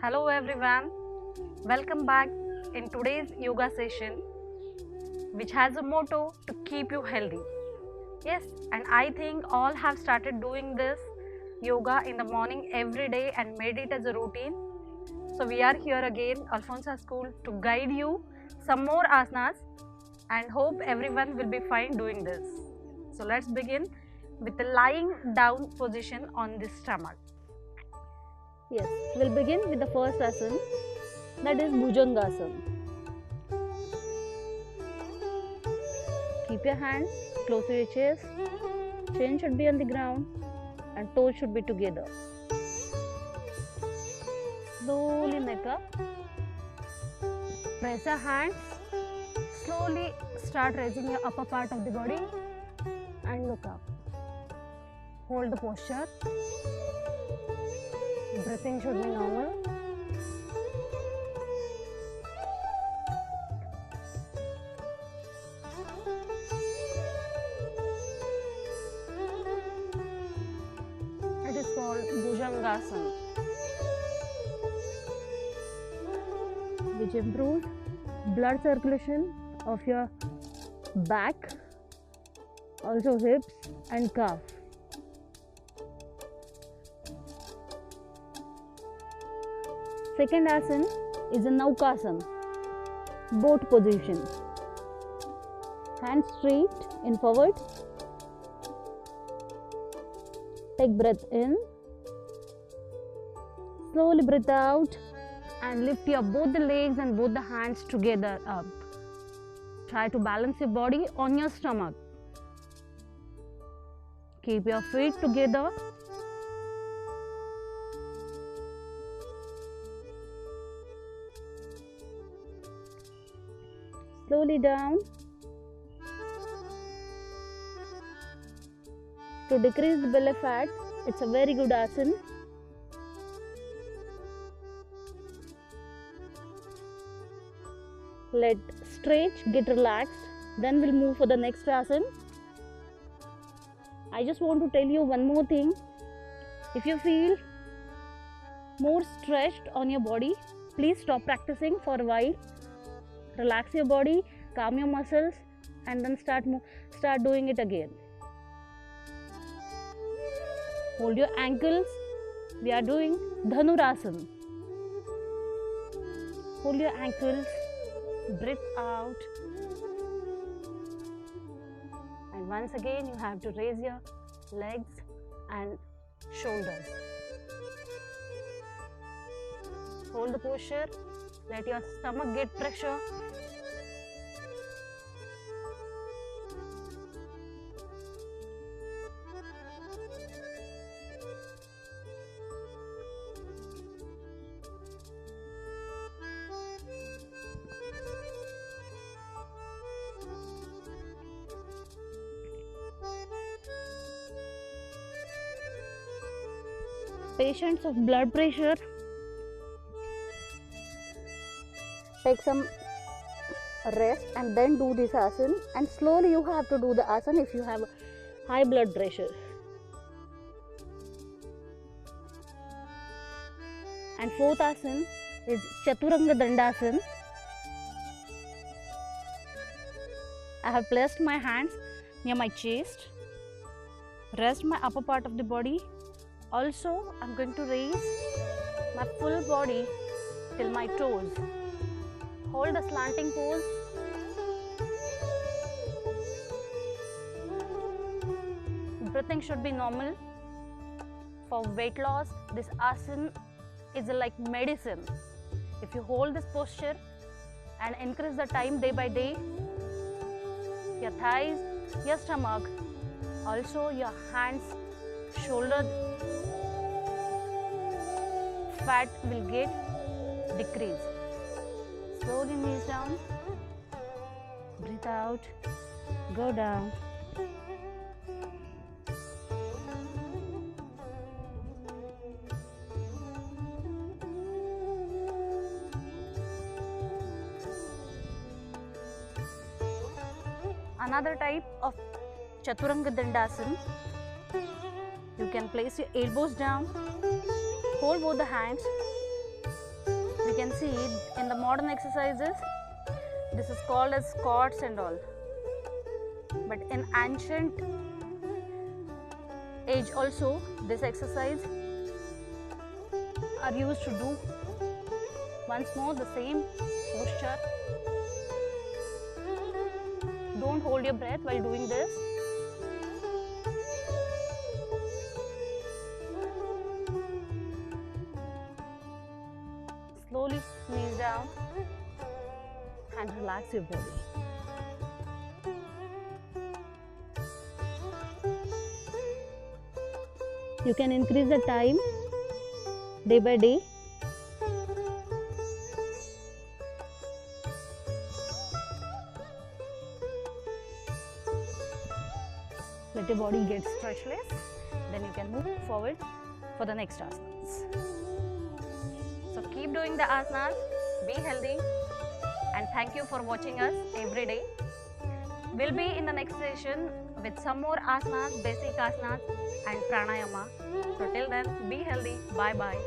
Hello everyone, welcome back in today's yoga session which has a motto to keep you healthy. Yes, and I think all have started doing this yoga in the morning every day and made it as a routine. So we are here again, Alfonsa School, to guide you some more asanas and hope everyone will be fine doing this. So let's begin with the lying down position on the stomach. Yes, we'll begin with the first asana, that is Bhujangasana. Keep your hands close to your chest, chin should be on the ground and toes should be together. Slowly neck up, press your hands, slowly start raising your upper part of the body and look up. Hold the posture. Breathing should be normal. It is called Bhujangasana, which improves blood circulation of your back, also hips and calf. Second asana is a Naukasana, boat position. Hands straight in forward. Take breath in. Slowly breathe out and lift your both the legs and both the hands together up. Try to balance your body on your stomach. Keep your feet together. Slowly down. To decrease the belly fat, it's a very good asana. Let stretch, get relaxed. Then we'll move for the next asana. I just want to tell you one more thing. If you feel more stretched on your body, please stop practicing for a while. Relax your body, calm your muscles and then start doing it again. Hold your ankles. We are doing Dhanurasana. Hold your ankles, breathe out. And once again you have to raise your legs and shoulders. Hold the posture. Let your stomach get pressure. Patients of blood pressure, take some rest and then do this asana, and slowly you have to do the asana if you have high blood pressure. And fourth asana is Chaturanga Dandasana. I have placed my hands near my chest, rest my upper part of the body. Also, I am going to raise my full body till my toes. Hold the slanting pose. Breathing should be normal. For weight loss, this asana is like medicine. If you hold this posture and increase the time day by day, your thighs, your stomach, also your hands, shoulder fat will get decreased. Slowly knees down, breathe out, go down. Another type of Chaturanga Dandasana. You can place your elbows down, hold both the hands, can see in the modern exercises, this is called as squats and all. But in ancient age also, this exercise are used to do. Once more, the same posture. Don't hold your breath while doing this. Slowly knees down and relax your body. You can increase the time day by day. Let your body get stretchless, then you can move forward for the next asanas. So keep doing the asanas, be healthy, and thank you for watching us every day. We'll be in the next session with some more asanas, basic asanas and pranayama. So till then, be healthy. Bye bye.